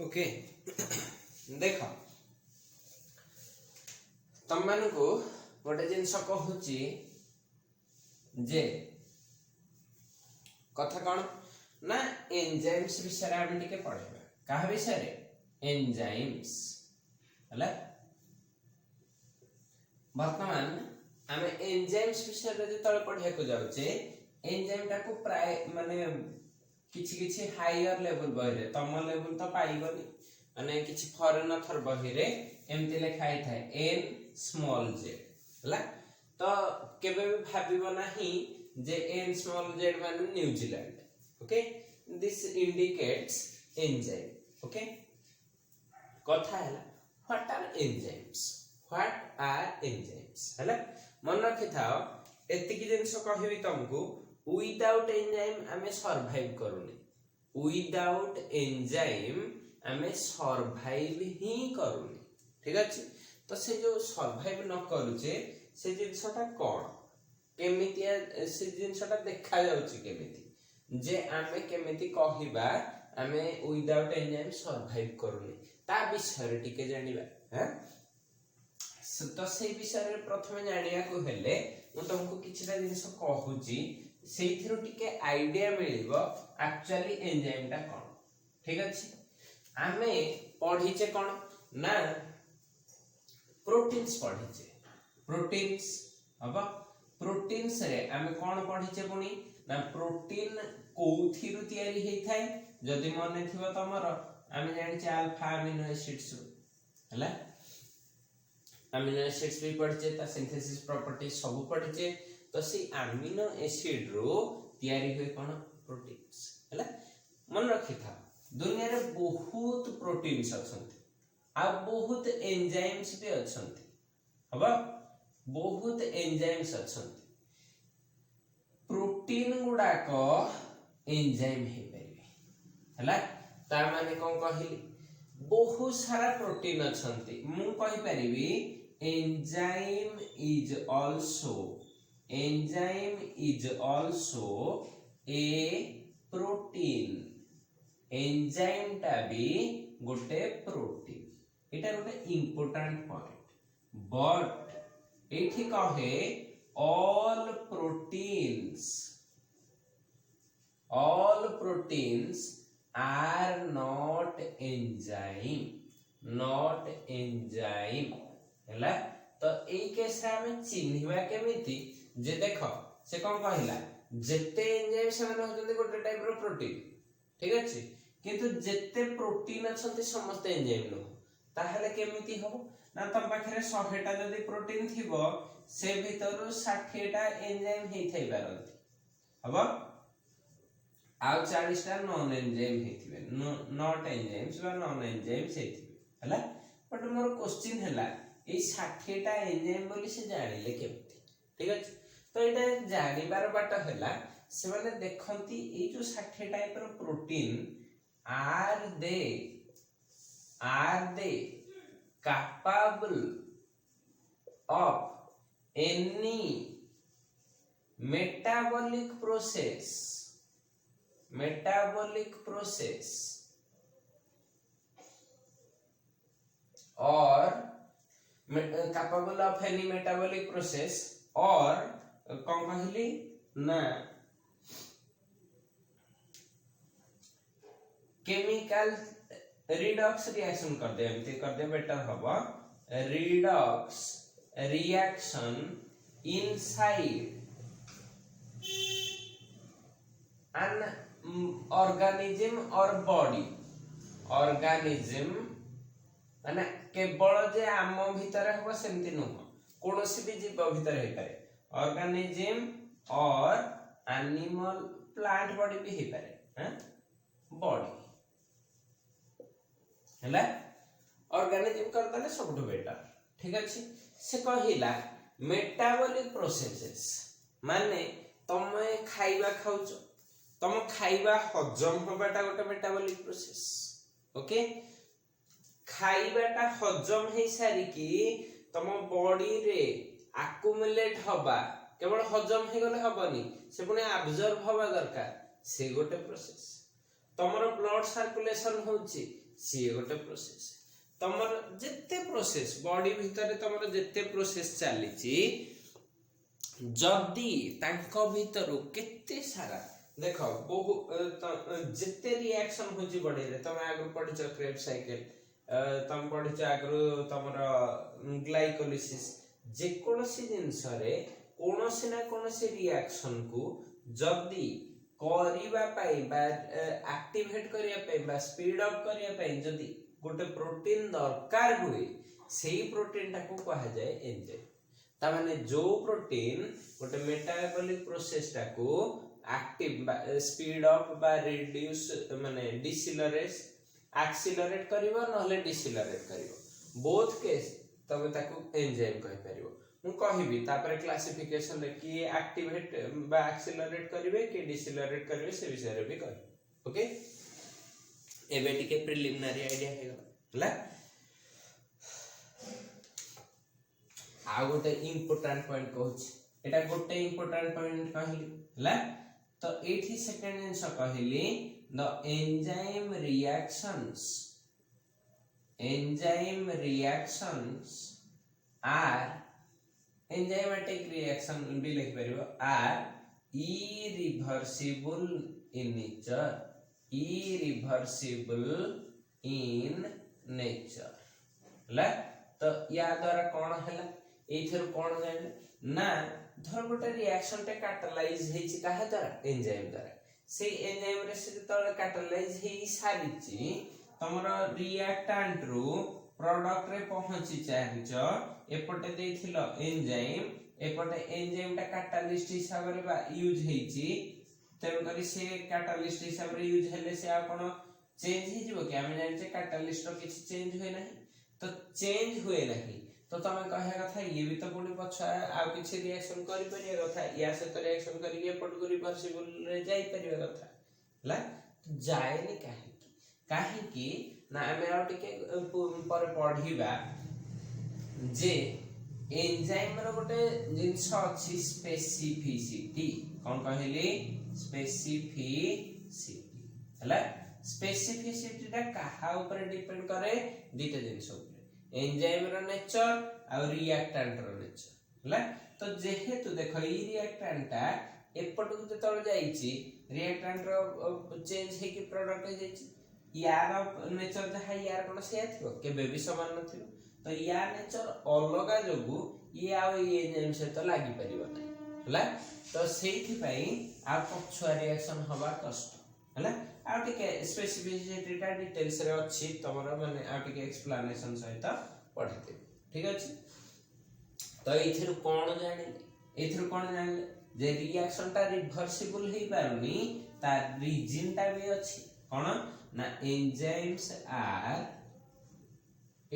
Okay देख तुम मान को गोटे जिनस कहूची जे कथा कौन ना एंजाइम्स विषय आम टिके पढ़ेबा कहा विषय एंजाइम्स हला वर्तमान आम एंजाइम्स विषय रे जतले पढ़िया को जाउचे एंजाइम टा को प्राय माने किछि किछि हायर लेवल बहिरे तम लेवल तो पाइबनी माने किछि फॉरेन अथर बहिरे एमति लिखाई थाए एन स्मॉल जेड हला तो केबे भी भाबिबो नाही जे एन स्मॉल जेड माने New Zealand okay this indicates enzyme okay कथा हला व्हाट आर एंजाइम्स हला मन रखि थाओ एतिकी जिंस कहबी तुमको विदाउट एंजाइम आमे सर्वाइव करूनी विदाउट एंजाइम आमे सर्वाइव ही करूनी ठीक अछि तो से जो सर्वाइव न करूचे से जिंसटा कोन केमिति से जिंसटा देखा जाउची केमिति जे आमे केमिति कहिबा आमे विदाउट एंजाइम सर्वाइव करूनी ता विषय टिके जानिबा हैं तो से विषय प्रथमे जानिया को हेले मु तुमको किछटा जिंस कहूची सेइथिरो टिके आईडिया मिलिबो एक्चुअली एंजाइम टा कोन ठीक अछि आमे पढिचे कोन ना प्रोटीन्स पढिचे प्रोटीन्स हबा प्रोटीन्स रे आमे कोन पढिचे पुनी ना प्रोटीन कोथिरु तयारी हेइ थाए जदि मने थिबो तमर आमे जानिचे अल्फा अमीनो एसिड्स हला अमीनो एसिड्स भी पढिचे ता सिंथेसिस प्रॉपर्टीज सब पढिचे तो सी अमीनो एसिड रो तयारी होय कोन प्रोटीन्स हला मन रखि था दुनिया रे बहुत प्रोटीन्स अछंती आ बहुत एंजाइम्स भी अछंती हबा बहुत एंजाइम्स अछंती प्रोटीन गुडा को एंजाइम हे परिबे हला ता माने कोन कहिली बहुत सारा प्रोटीन अछंती मु कहि परिबी enzyme is also a protein enzyme टा भी गोटे प्रोटीन एटा गोटे इंपोर्टेंट पॉइंट बट एठी कहे all proteins are not enzyme हला तो एई केस रे हम चिन्हिबा केमिति जे देखो से कोन कहिला जेते एंजाइम से माने होजंती गोटे टाइप रो प्रोटीन ठीक अछि किंतु जेते प्रोटीन अछंती समस्त एंजाइम न ताहले केमिति हो ना तम पाखरे 100 टा जदी प्रोटीन थिबो से भीतर 60 टा एंजाइम हेइ थाइ पारंती हबो आ 40 टा नॉन एंजाइम हेथिबे नॉट एंजाइम्स बा नॉन एंजाइम्स हेथिबे हला बट मोर क्वेश्चन हला ए 60 टा एंजाइम बोली से जानिले केमिति ठीक अछि तो एटा जानिबार बाट हला से माने देखंती ए जो 60 टाइप रो प्रोटीन आर they capable of any metabolic process और capable of any metabolic process or कौन कहली ना केमिकल रिडॉक्स रिएक्शन कर दे बेटर हबा redox reaction inside an organism or body organism माने केवल जे आम भीतर हबो सेमति न कोनोसी भी जीव भीतर हे पारे ऑर्गेनिज्म और एनिमल प्लांट बॉडी भी हे पारे हैं बॉडी हला ऑर्गेनिज्म करताले सबटु बेटर ठीक अछि से कहिला मेटाबॉलिक प्रोसेसेस माने तमे खाइबा खाउछ तम खाइबा हजम होबाटा गोटे मेटाबॉलिक प्रोसेस ओके खाइबाटा हजम हे सारी की तम बॉडी रे अक्युमुलेट हबा केवल हजम हे गले हबनी से पुने एब्जॉर्ब हबा दरकार से गोटे प्रोसेस तमरो ब्लड सर्कुलेशन होउची सी गोटे प्रोसेस तमर जिते प्रोसेस बॉडी भितर तमर जिते प्रोसेस चली जदि तांको भितर केते सारा देख बहु जिते रिएक्शन होची बॉडी रे तमे आगु पढिछ क्रेब्स साइकिल तम पढिछ आगु तमर ग्लाइकोलिसिस जे कोनोसी जिंस रे कोनोसी ना कोनोसी रिएक्शन को जदि करिबा पाई बा एक्टिवेट करिया पाई बा स्पीड अप करिया पाई जदि गोटे प्रोटीन दरकार हुए सेही प्रोटीन टाको कहा जाए एंजाइम ता माने जो प्रोटीन गोटे मेटाबॉलिक प्रोसेस टाको एक्टिव स्पीड अप बा रिड्यूस माने डिसेलरेट एक्सीलरेट करिवो नहले डिसेलरेट करिवो बोथ केस तबे ताको एंजाइम कहि परिवो मु कहिबी तापर क्लासिफिकेशन रे कि एक्टिवेट बा एक्सीलरेट करिवे कि डिसेलरेट करिवे से विषय रे भी कहि ओके एबे टिके प्रिलिमिनरी आईडिया हे गला आ गोटे इंपोर्टेंट पॉइंट कहूछ एटा गोटे इंपोर्टेंट पॉइंट कहली हला तो एठी सेकंड जिंस कहली द एंजाइम रिएक्शंस आर enzymatic reaction भी लिख परिबो आर irreversible in nature ला तो या द्वारा कोन हला एथर कोन जाने ना धर गोटे रिएक्शन टे कैटलाइज हेछि काहे द्वारा एंजाइम द्वारा से एंजाइम रे से तळे कैटलाइज हेइ सारिछि तमरा रिएक्टेंट रो प्रोडक्ट रे पहुंची चाहिछ एपटे देथिलो एंजाइम एपटे एंजाइम टा कैटलिस्ट हिसाब रे बा यूज हेछि तेन करी से कैटलिस्ट हिसाब रे यूज हेले से आ कोन चेंज हि जिवो कि हम जानि जे कैटलिस्ट रो किछ चेंज होय नाही तो चेंज होय नाही तो तमे कहया कथा ये भी तो पुनी पछा आ किछ रिएक्शन करि परिया कथा या से तो रिएक्शन करी एपट को रिवर्सिबल रे जाई परिया कथा ला जायनी काहे कि ना हमें आ टिके पर पढिबा जे एंजाइम रो गोटे जिंस अछि स्पेसिफिसिटी कोन कहली स्पेसिफिसिटी हला स्पेसिफिसिटी ता कहा ऊपर डिपेंड करे दीटा जिंस ऊपर एंजाइम रो नेचर आ रिएक्टेंट रो नेचर हला तो जेहेतु देखो ई रिएक्टेंट ता एपट को तळ जाईची रिएक्टेंट रो चेंज हे कि प्रोडक्ट हे जाईची यार नेचर जहा यार कोन से आथिबो केबे भी समान नथिबो तो या नेचर अलगा जोगु ये आ ये एंजाइम से तो लागि परिबो नै हला तो सेहि पई आ पछुआ रिएक्शन हवा कष्ट हला आ टिके स्पेसिफिसिटी टा डिटेल्स रे अछि तमरा माने आ टिके एक्सप्लेनेशन सहित पढिते ठीक अछि तो एथिर कोन जानिले जे रिएक्शन टा रिवर्सिबल हे पारुनी ता रीजन टा भी अछि कोन ना एंजाइम्स आर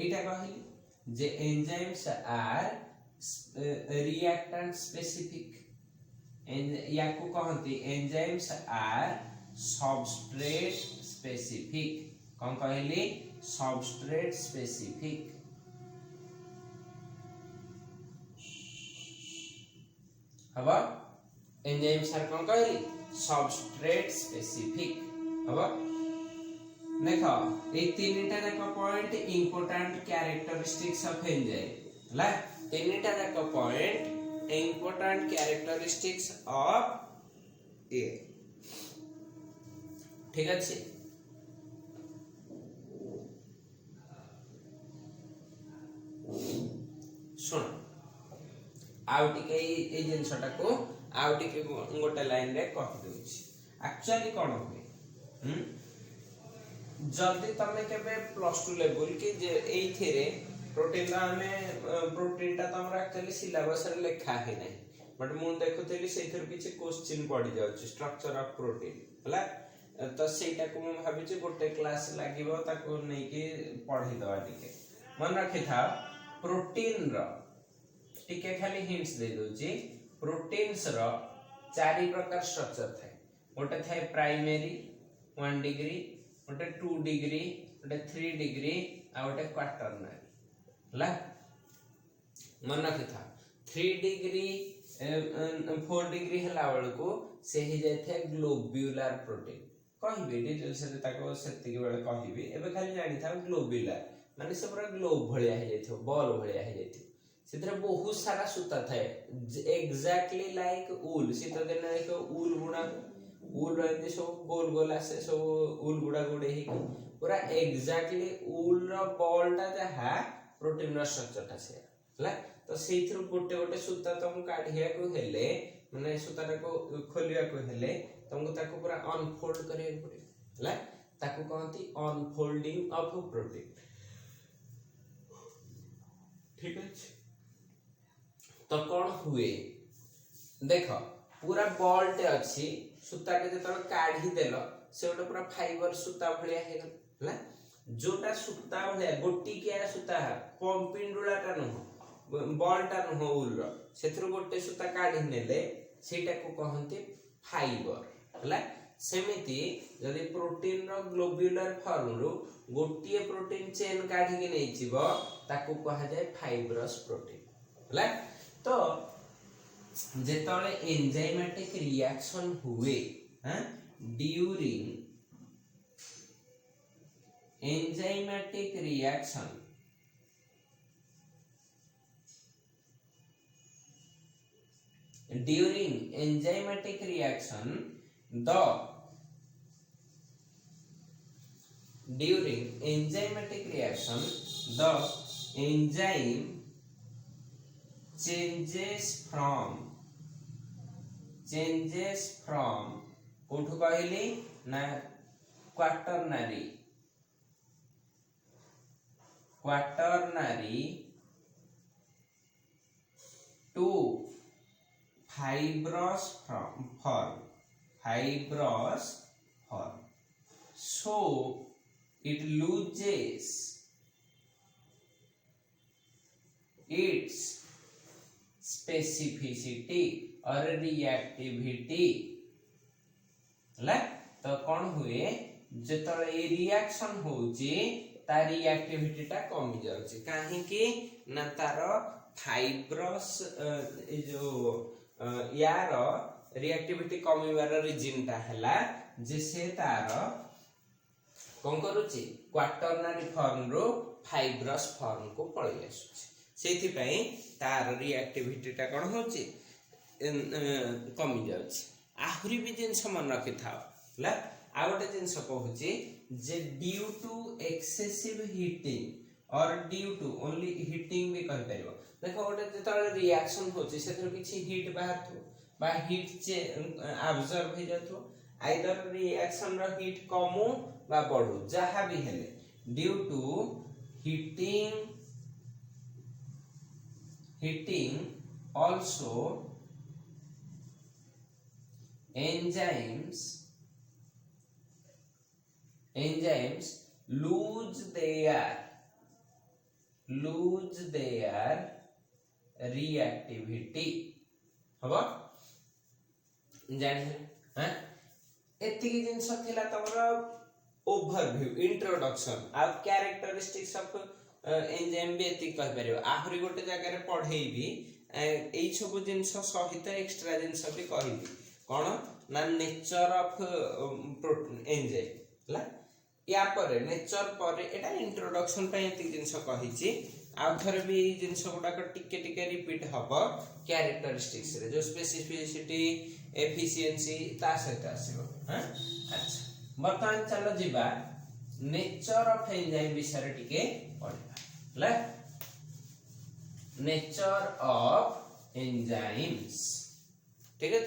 एटा कहली जे एंजाइम्स आर रिएक्टेंट स्पेसिफिक या को कहंती एंजाइम्स आर सबस्ट्रेट स्पेसिफिक कोन कहली सबस्ट्रेट स्पेसिफिक हबा एंजाइम्स आर कोन कहली सबस्ट्रेट स्पेसिफिक हबा देखो ए तीनटा जाक point important characteristics of enzyme हला तीनटा जाक पॉइंट इंपोर्टेंट कैरेक्टरिस्टिक्स ऑफ ए ठीक अछि सुन आउ टिके ए जिंसटा को आउ टिके गोटे लाइन रे कहि दोछि एक्चुअली कोन होय जल्दी तमे केबे +2 लेवल के जे एथिरे प्रोटीन हमें प्रोटीन ता हमरा एक्चुअली सिलेबस रे लिखा है नै बट मु देखुतली सेथर किछ क्वेश्चन पड़ी जाउछ स्ट्रक्चर ऑफ प्रोटीन हला तो सेटा को मु भाबी जे गोटे क्लास लागिवो ताको नै कि पढी दवा टिके मन रखि था प्रोटीन रो टिके खाली हिंट्स दे दोची प्रोटीन्स रो चारि प्रकार स्ट्रक्चर थाए गोटे थाए प्राइमरी 1 डिग्री गोटे 2 डिग्री गोटे 3 डिग्री आ गोटे क्वाटरनरी हला मन रखि था 3 डिग्री 4 डिग्री हला बेल को से ही जाय थे ग्लोब्यूलर प्रोटीन कहबी डिटेल्स रे ताको सेतिक बेले कहबी एबे खाली जानि था ग्लोब्युलर माने से पूरा ग्लोब भलिया हे जाइथो बॉल भलिया हे जाइथो सेतरे बहुत सारा सूता थाए एग्जैक्टली लाइक ऊल सीत दिन देखो ऊल बुणा ऊल रहते सब गोल गोल आसे सब ऊल गुडा गुडे ही पूरा एग्जैक्टली ऊल रो बॉल टा जहा प्रोटीन रो स्ट्रक्चर टा से हला तो सेइथरु गोटे गोटे सूता तुम काढिया को हेले माने सूता को खोलिया को हेले तुमको ताको पूरा अनफोल्ड करे पड़े हला ताको कहती अनफोल्डिंग ऑफ प्रोटीन ठीक है तो कौन हुए देख पूरा बॉल टे अच्छी सूता के जतल काढी देलो से ओटा पूरा फाइबर सूता भलिया हे हला जोटा सूता भलिया गोटी किया सूता पंपिंडुला टा न बॉल टा न उल रो सेथरु गोटे सूता काढी नेले सेटा को कहंती फाइबर हला सेमिति यदि प्रोटीन रो ग्लोब्युलर फॉर्म रो गोटिए प्रोटीन चेन काढी के नै छिबो ताको कहा जाय फाइब्रस प्रोटीन हला तो जेतले एंजाइमेटिक रिएक्शन हुए हां during enzymatic reaction during enzymatic reaction the enzyme changes from कोठु कहली ना quaternary to fibrous form so it loses its specificity or reactivity ला तो कौन हुए जेतले ए रिएक्शन होउची ता रिएक्टिविटी टा कमी जाउची काहे कि ना तार फाइब्रस ए जो यार रिएक्टिविटी कमीबार रीजन टा हैला जे से तार कोन करूची क्वाटरनरी फॉर्म रो फाइब्रस फॉर्म को पळि आसुची सेथि पई तार रिएक्टिविटी टा कोन होची कमी जाउची आहुरी भी जिनस मन रखि थाओ ला आ गोटे जिनस कहूची जे ड्यू टू एक्सेसिव हीटिंग और ड्यू टू ओनली हीटिंग भी कहि परिबो देखो गोटे जेतले रिएक्शन होची सेथर किछि हीट बाहर थो बा हीट चे अब्जॉर्ब हो जाथो आइदर रिएक्शन रो हीट कमो बा बढ़ो जहा भी हेले due to heating also enzymes lose their reactivity हबो जानि हां एति की जिंस थिला तमरो ओवरव्यू इंट्रोडक्शन आ कैरेक्टरिस्टिक्स ऑफ एंजाइम भी एति कह परिबो आहुरी गोटे जगह रे पढेई भी एई सब जिंस सहित एक्स्ट्रा जिंस भी कहिबी कोन ना नेचर ऑफ एंजाइम ला या पर नेचर पर एटा इंट्रोडक्शन पे एति जिंस कहिची आ थरे भी जिंस गुडा को टिके टिके रिपीट हबो कैरेक्टरिस्टिक्स रे जो स्पेसिफिसिटी एफिशिएंसी ता सहित आसीबो हां अच्छा बर्तमान चलो जिबा नेचर ऑफ एंजाइम विषय टिके पढिबा ला नेचर ऑफ एंजाइम्स ठीक है।